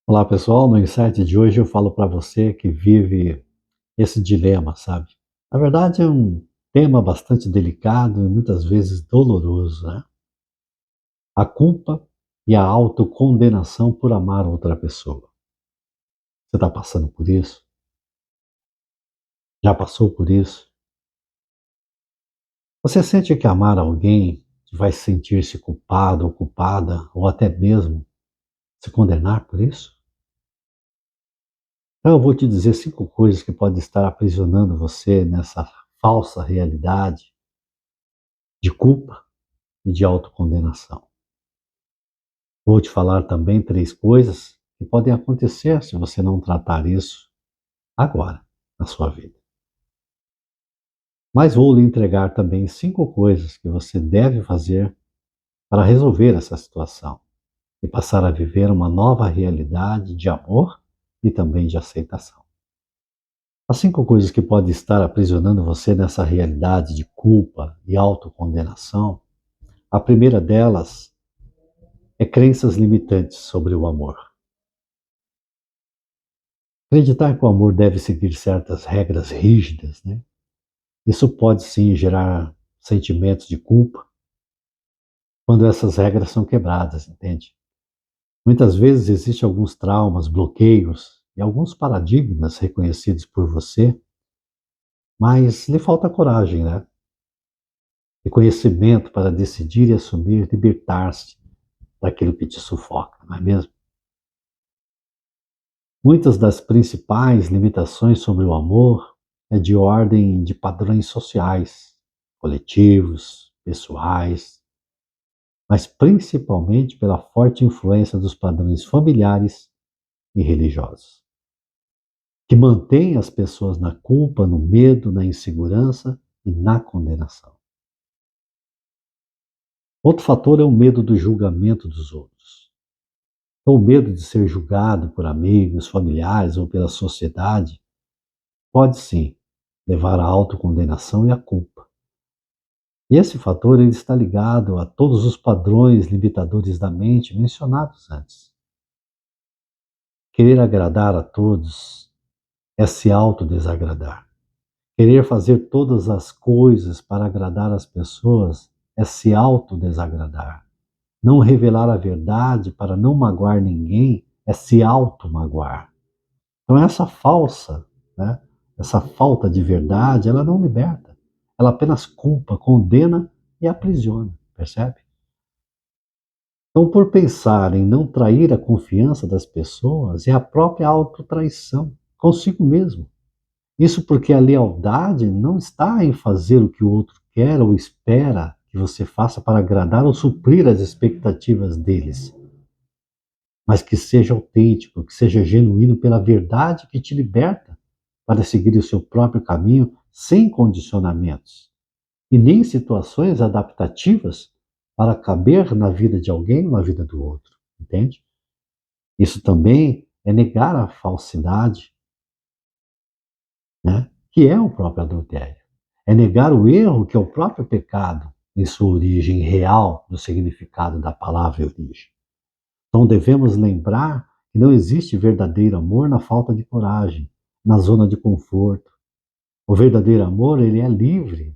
Olá pessoal, no insight de hoje eu falo para você que vive esse dilema, sabe? Na verdade é um tema bastante delicado e muitas vezes doloroso, né? A culpa e a autocondenação por amar outra pessoa. Você está passando por isso? Já passou por isso? Você sente que amar alguém vai sentir-se culpado ou culpada ou até mesmo se condenar por isso? Então eu vou te dizer 5 coisas que podem estar aprisionando você nessa falsa realidade de culpa e de autocondenação. Vou te falar também 3 coisas que podem acontecer se você não tratar isso agora na sua vida. Mas vou lhe entregar também 5 coisas que você deve fazer para resolver essa situação e passar a viver uma nova realidade de amor e também de aceitação. As 5 coisas que podem estar aprisionando você nessa realidade de culpa e autocondenação, a primeira delas é crenças limitantes sobre o amor. Acreditar que o amor deve seguir certas regras rígidas, né? Isso pode sim gerar sentimentos de culpa quando essas regras são quebradas, entende? Muitas vezes existem alguns traumas, bloqueios e alguns paradigmas reconhecidos por você, mas lhe falta coragem, né? E conhecimento para decidir e assumir, libertar-se daquilo que te sufoca, não é mesmo? Muitas das principais limitações sobre o amor é de ordem de padrões sociais, coletivos, pessoais, mas principalmente pela forte influência dos padrões familiares e religiosos, que mantêm as pessoas na culpa, no medo, na insegurança e na condenação. Outro fator é o medo do julgamento dos outros. Então, o medo de ser julgado por amigos, familiares ou pela sociedade pode sim levar à autocondenação e à culpa. E esse fator ele está ligado a todos os padrões limitadores da mente mencionados antes. Querer agradar a todos é se autodesagradar. Querer fazer todas as coisas para agradar as pessoas é se autodesagradar. Não revelar a verdade para não magoar ninguém é se automagoar. Então né, essa falta de verdade, ela não liberta. Ela apenas culpa, condena e aprisiona, percebe? Então, por pensar em não trair a confiança das pessoas, é a própria autotraição consigo mesmo. Isso porque a lealdade não está em fazer o que o outro quer ou espera que você faça para agradar ou suprir as expectativas deles, mas que seja autêntico, que seja genuíno pela verdade que te liberta para seguir o seu próprio caminho sem condicionamentos e nem situações adaptativas para caber na vida de alguém ou na vida do outro, entende? Isso também é negar a falsidade, né? Que é o próprio adultério. É negar o erro que é o próprio pecado em sua origem real, no significado da palavra origem. Então devemos lembrar que não existe verdadeiro amor na falta de coragem, na zona de conforto. O verdadeiro amor, ele é livre,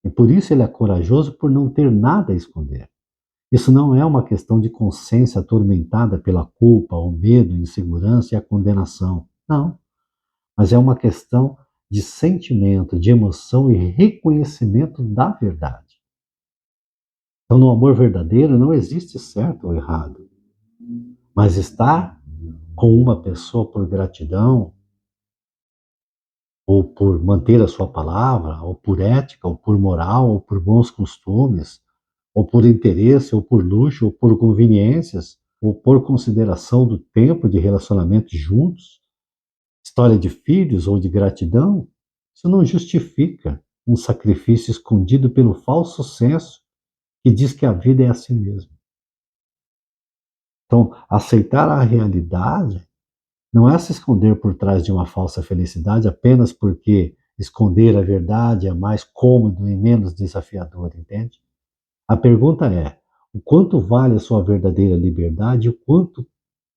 e por isso ele é corajoso por não ter nada a esconder. Isso não é uma questão de consciência atormentada pela culpa, o medo, a insegurança e a condenação. Não, mas é uma questão de sentimento, de emoção e reconhecimento da verdade. Então, no amor verdadeiro não existe certo ou errado, mas estar com uma pessoa por gratidão, ou por manter a sua palavra, ou por ética, ou por moral, ou por bons costumes, ou por interesse, ou por luxo, ou por conveniências, ou por consideração do tempo de relacionamento juntos, história de filhos ou de gratidão, isso não justifica um sacrifício escondido pelo falso senso que diz que a vida é assim mesmo. Então, aceitar a realidade não é se esconder por trás de uma falsa felicidade apenas porque esconder a verdade é mais cômodo e menos desafiador, entende? A pergunta é: o quanto vale a sua verdadeira liberdade e o quanto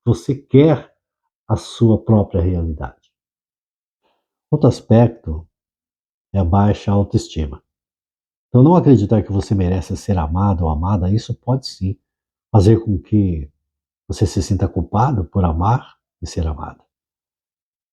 você quer a sua própria realidade. Outro aspecto é a baixa autoestima. Então, não acreditar que você merece ser amado ou amada, isso pode sim fazer com que você se sinta culpado por amar e ser amado.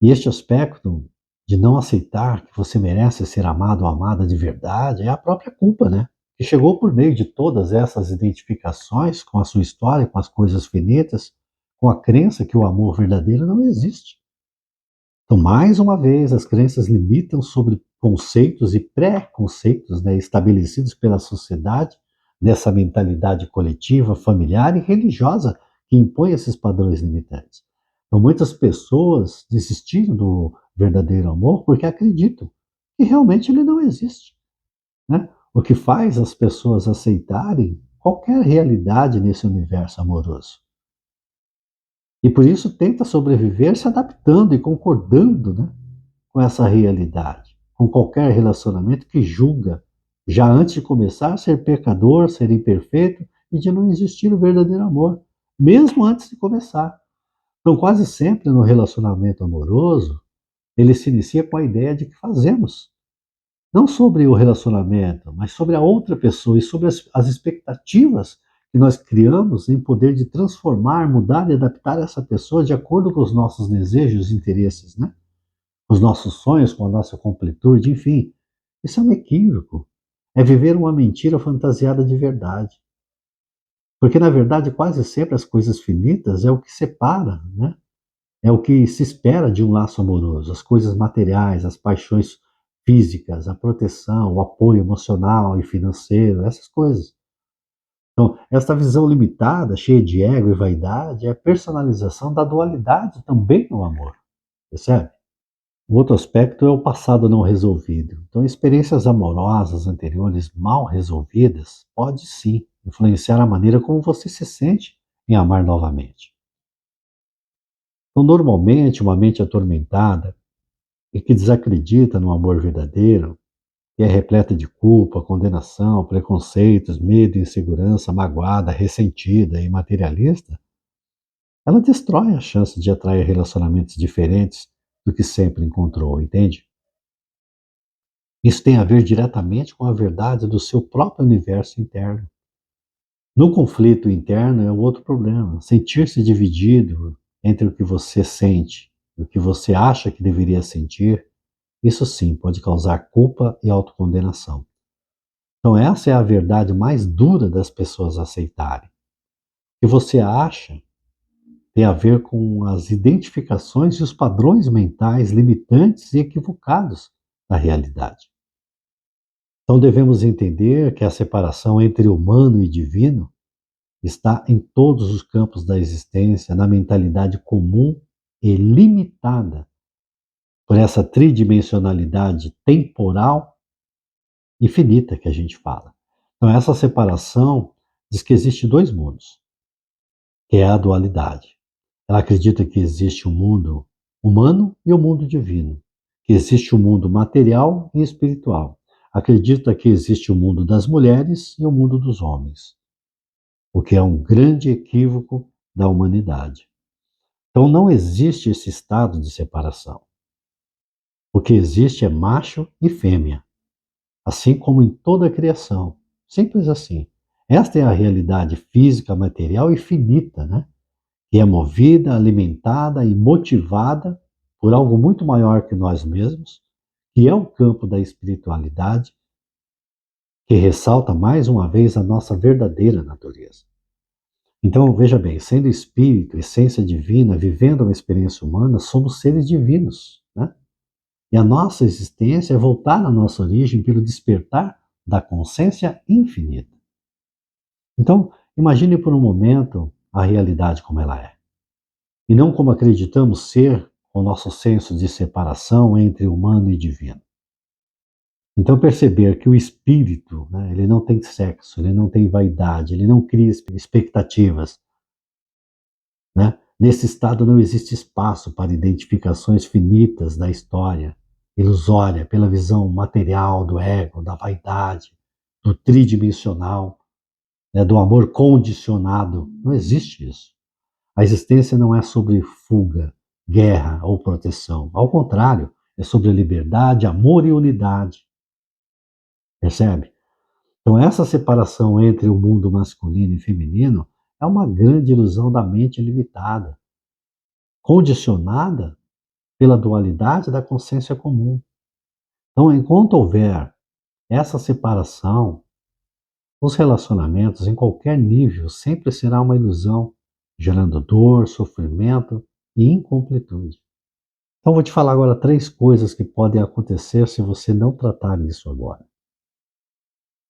E este aspecto de não aceitar que você merece ser amado ou amada de verdade é a própria culpa, né? Que chegou por meio de todas essas identificações com a sua história, com as coisas finitas, com a crença que o amor verdadeiro não existe. Então, mais uma vez, as crenças limitam sobre conceitos e pré-conceitos, né, estabelecidos pela sociedade, dessa mentalidade coletiva, familiar e religiosa que impõe esses padrões limitantes. Então, muitas pessoas desistiram do verdadeiro amor porque acreditam que realmente ele não existe, né? O que faz as pessoas aceitarem qualquer realidade nesse universo amoroso. E por isso tenta sobreviver se adaptando e concordando, né, com essa realidade, com qualquer relacionamento que julga, já antes de começar, ser pecador, ser imperfeito e de não existir o verdadeiro amor, mesmo antes de começar. Então, quase sempre no relacionamento amoroso, ele se inicia com a ideia de que fazemos, não sobre o relacionamento, mas sobre a outra pessoa e sobre as expectativas que nós criamos em poder de transformar, mudar e adaptar essa pessoa de acordo com os nossos desejos e interesses, né? Os nossos sonhos, com a nossa completude, enfim. Isso é um equívoco. É viver uma mentira fantasiada de verdade. Porque, na verdade, quase sempre as coisas finitas é o que separa, né? É o que se espera de um laço amoroso. As coisas materiais, as paixões físicas, a proteção, o apoio emocional e financeiro, essas coisas. Então, essa visão limitada, cheia de ego e vaidade, é a personalização da dualidade também no amor. Percebe? O outro aspecto é o passado não resolvido. Então, experiências amorosas anteriores mal resolvidas pode sim influenciar a maneira como você se sente em amar novamente. Então, normalmente, uma mente atormentada e que desacredita no amor verdadeiro, que é repleta de culpa, condenação, preconceitos, medo, insegurança, magoada, ressentida e materialista, ela destrói a chance de atrair relacionamentos diferentes do que sempre encontrou, entende? Isso tem a ver diretamente com a verdade do seu próprio universo interno. No conflito interno é o outro problema, sentir-se dividido entre o que você sente e o que você acha que deveria sentir, isso sim pode causar culpa e autocondenação. Então essa é a verdade mais dura das pessoas aceitarem. O que você acha tem a ver com as identificações e os padrões mentais limitantes e equivocados da realidade. Então devemos entender que a separação entre humano e divino está em todos os campos da existência, na mentalidade comum e limitada por essa tridimensionalidade temporal e finita que a gente fala. Então essa separação diz que existe dois mundos, que é a dualidade. Ela acredita que existe o mundo humano e o mundo divino, que existe o mundo material e espiritual. Acredita que existe o mundo das mulheres e o mundo dos homens, o que é um grande equívoco da humanidade. Então não existe esse estado de separação. O que existe é macho e fêmea, assim como em toda a criação. Simples assim. Esta é a realidade física, material e finita, né? Que é movida, alimentada e motivada por algo muito maior que nós mesmos, que é o campo da espiritualidade, que ressalta mais uma vez a nossa verdadeira natureza. Então, veja bem, sendo espírito, essência divina, vivendo uma experiência humana, somos seres divinos, né? E a nossa existência é voltar à nossa origem pelo despertar da consciência infinita. Então, imagine por um momento a realidade como ela é. E não como acreditamos ser com o nosso senso de separação entre humano e divino. Então, perceber que o espírito, né, ele não tem sexo, ele não tem vaidade, ele não cria expectativas, né? Nesse estado não existe espaço para identificações finitas da história, ilusória pela visão material do ego, da vaidade, do tridimensional, né, do amor condicionado. Não existe isso. A existência não é sobre fuga guerra ou proteção. Ao contrário, é sobre liberdade, amor e unidade. Percebe? Então, essa separação entre o mundo masculino e feminino é uma grande ilusão da mente limitada, condicionada pela dualidade da consciência comum. Então, enquanto houver essa separação, os relacionamentos em qualquer nível sempre será uma ilusão, gerando dor, sofrimento e incompletude. Então, vou te falar agora 3 coisas que podem acontecer se você não tratar isso agora.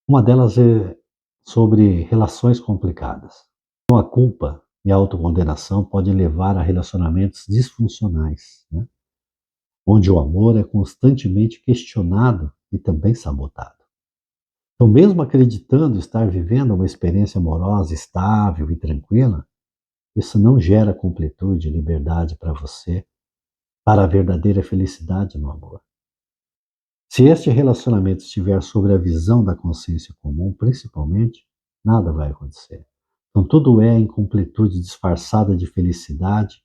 Uma delas é sobre relações complicadas. Então, a culpa e a autocondenação podem levar a relacionamentos disfuncionais, né? Onde o amor é constantemente questionado e também sabotado. Então, mesmo acreditando estar vivendo uma experiência amorosa estável e tranquila, isso não gera completude e liberdade para você, para a verdadeira felicidade no amor. Se este relacionamento estiver sobre a visão da consciência comum, principalmente, nada vai acontecer. Então, tudo é incompletude disfarçada de felicidade,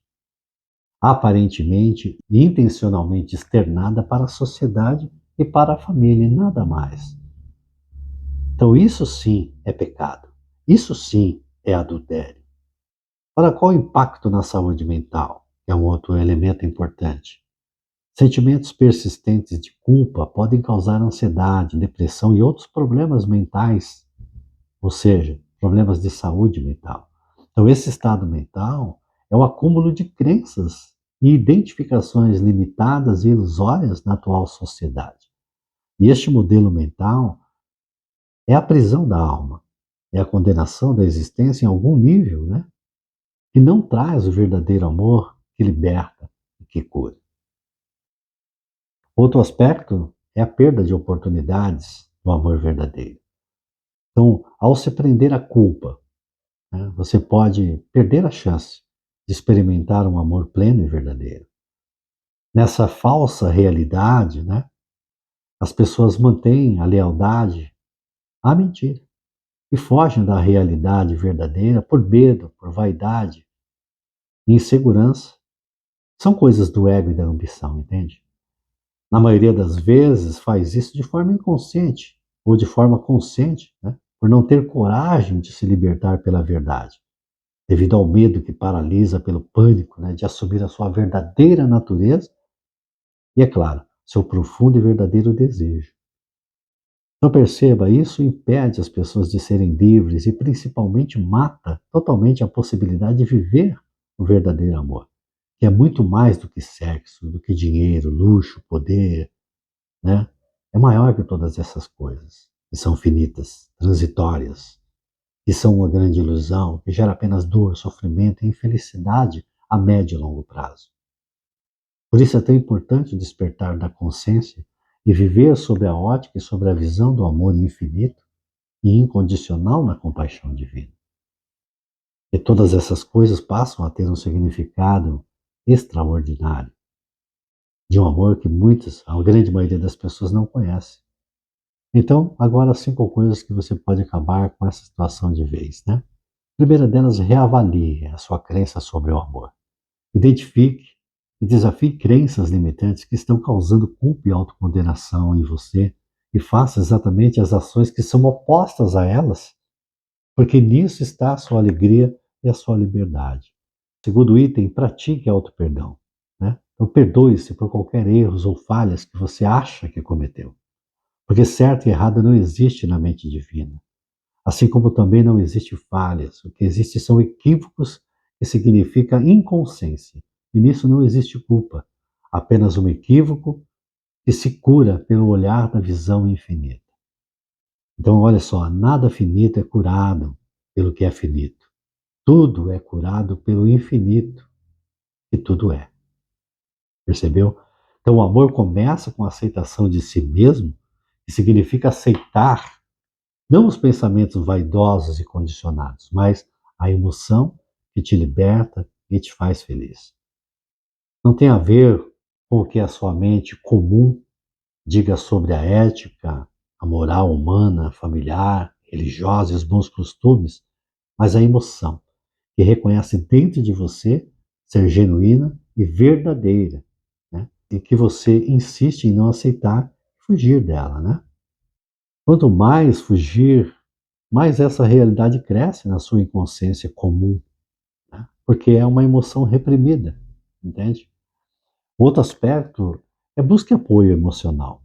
aparentemente e intencionalmente externada para a sociedade e para a família, e nada mais. Então, isso sim é pecado. Isso sim é adultério. Para qual o impacto na saúde mental? É um outro elemento importante. Sentimentos persistentes de culpa podem causar ansiedade, depressão e outros problemas mentais, ou seja, problemas de saúde mental. Então, esse estado mental é o acúmulo de crenças e identificações limitadas e ilusórias na atual sociedade. E este modelo mental é a prisão da alma, é a condenação da existência em algum nível, né? Que não traz o verdadeiro amor que liberta e que cura. Outro aspecto é a perda de oportunidades do amor verdadeiro. Então, ao se prender à culpa, né, você pode perder a chance de experimentar um amor pleno e verdadeiro. Nessa falsa realidade, né, as pessoas mantêm a lealdade à mentira e fogem da realidade verdadeira por medo, por vaidade e insegurança. São coisas do ego e da ambição, entende? Na maioria das vezes faz isso de forma inconsciente ou de forma consciente, né? Por não ter coragem de se libertar pela verdade, devido ao medo que paralisa, pelo pânico, né, de assumir a sua verdadeira natureza e, é claro, seu profundo e verdadeiro desejo. Então perceba, isso impede as pessoas de serem livres e principalmente mata totalmente a possibilidade de viver o verdadeiro amor, que é muito mais do que sexo, do que dinheiro, luxo, poder, né? É maior que todas essas coisas, que são finitas, transitórias, que são uma grande ilusão, que gera apenas dor, sofrimento e infelicidade a médio e longo prazo. Por isso é tão importante despertar da consciência e viver sob a ótica e sobre a visão do amor infinito e incondicional na compaixão divina. E todas essas coisas passam a ter um significado extraordinário, de um amor que muitas, a grande maioria das pessoas não conhece. Então, agora 5 coisas que você pode acabar com essa situação de vez, né? A primeira delas, reavalie a sua crença sobre o amor. Identifique e desafie crenças limitantes que estão causando culpa e autocondenação em você e faça exatamente as ações que são opostas a elas, porque nisso está a sua alegria e a sua liberdade. Segundo item, pratique auto-perdão, né? Então, perdoe-se por qualquer erros ou falhas que você acha que cometeu. Porque certo e errado não existe na mente divina. Assim como também não existe falhas. O que existe são equívocos, que significa inconsciência. E nisso não existe culpa. Apenas um equívoco que se cura pelo olhar da visão infinita. Então, olha só, nada finito é curado pelo que é finito. Tudo é curado pelo infinito, que tudo é. Percebeu? Então, o amor começa com a aceitação de si mesmo, que significa aceitar não os pensamentos vaidosos e condicionados, mas a emoção que te liberta e te faz feliz. Não tem a ver com o que a sua mente comum diga sobre a ética, a moral humana, familiar, religiosa e os bons costumes, mas a emoção que reconhece dentro de você ser genuína e verdadeira, né? E que você insiste em não aceitar, fugir dela, né? Quanto mais fugir, mais essa realidade cresce na sua inconsciência comum, né? Porque é uma emoção reprimida, entende? Outro aspecto é busque apoio emocional.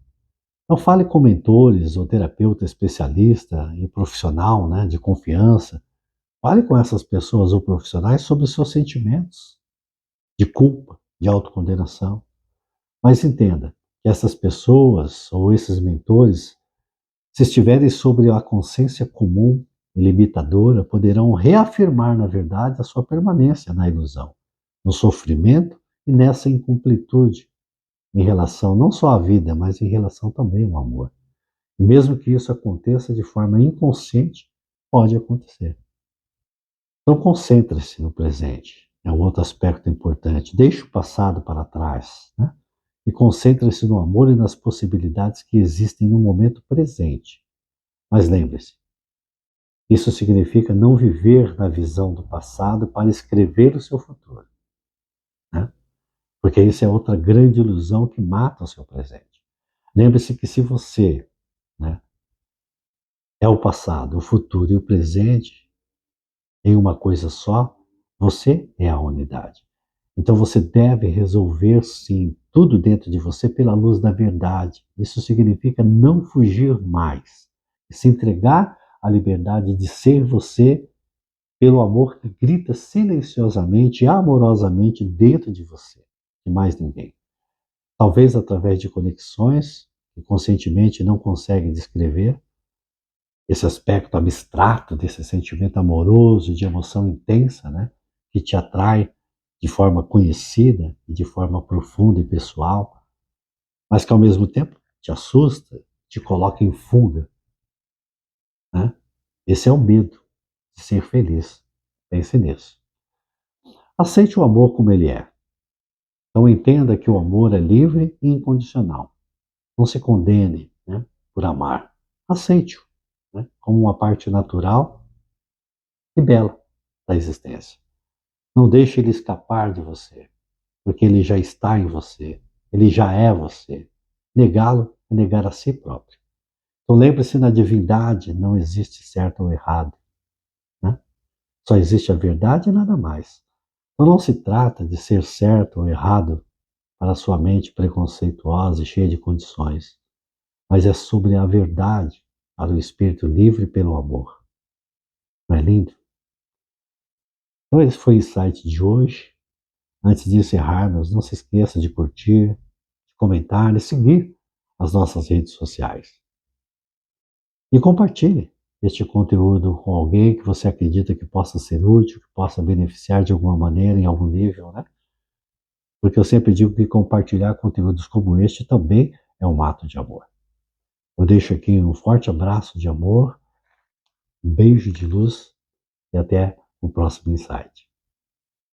Então fale com mentores ou terapeuta especialista e profissional, né, de confiança. Fale com essas pessoas ou profissionais sobre os seus sentimentos de culpa, de autocondenação. Mas entenda que essas pessoas ou esses mentores, se estiverem sobre a consciência comum e limitadora, poderão reafirmar, na verdade, a sua permanência na ilusão, no sofrimento e nessa incompletude em relação não só à vida, mas em relação também ao amor. E mesmo que isso aconteça de forma inconsciente, pode acontecer. Então concentre-se no presente. É um outro aspecto importante. Deixe o passado para trás, né? E concentre-se no amor e nas possibilidades que existem no momento presente. Mas lembre-se, isso significa não viver na visão do passado para escrever o seu futuro, né? Porque isso é outra grande ilusão que mata o seu presente. Lembre-se que se você, né, é o passado, o futuro e o presente em uma coisa só, você é a unidade. Então você deve resolver sim tudo dentro de você pela luz da verdade. Isso significa não fugir mais, se entregar à liberdade de ser você pelo amor que grita silenciosamente e amorosamente dentro de você, de mais ninguém. Talvez através de conexões que conscientemente não consegue descrever, esse aspecto abstrato desse sentimento amoroso, de emoção intensa, né, que te atrai de forma conhecida e de forma profunda e pessoal, mas que ao mesmo tempo te assusta, te coloca em fuga, né? Esse é o medo de ser feliz. Pense nisso. Aceite o amor como ele é. Então entenda que o amor é livre e incondicional. Não se condene, né, por amar. Aceite-o, né, como uma parte natural e bela da existência. Não deixe ele escapar de você, porque ele já está em você, ele já é você. Negá-lo é negar a si próprio. Então lembre-se, na divindade não existe certo ou errado, né? Só existe a verdade e nada mais. Então não se trata de ser certo ou errado para a sua mente preconceituosa e cheia de condições, mas é sobre a verdade para o espírito livre pelo amor. Não é lindo? Então esse foi o insight de hoje. Antes de encerrarmos, não se esqueça de curtir, de comentar e seguir as nossas redes sociais. E compartilhe este conteúdo com alguém que você acredita que possa ser útil, que possa beneficiar de alguma maneira, em algum nível, né? Porque eu sempre digo que compartilhar conteúdos como este também é um ato de amor. Eu deixo aqui um forte abraço de amor, um beijo de luz e até o próximo insight.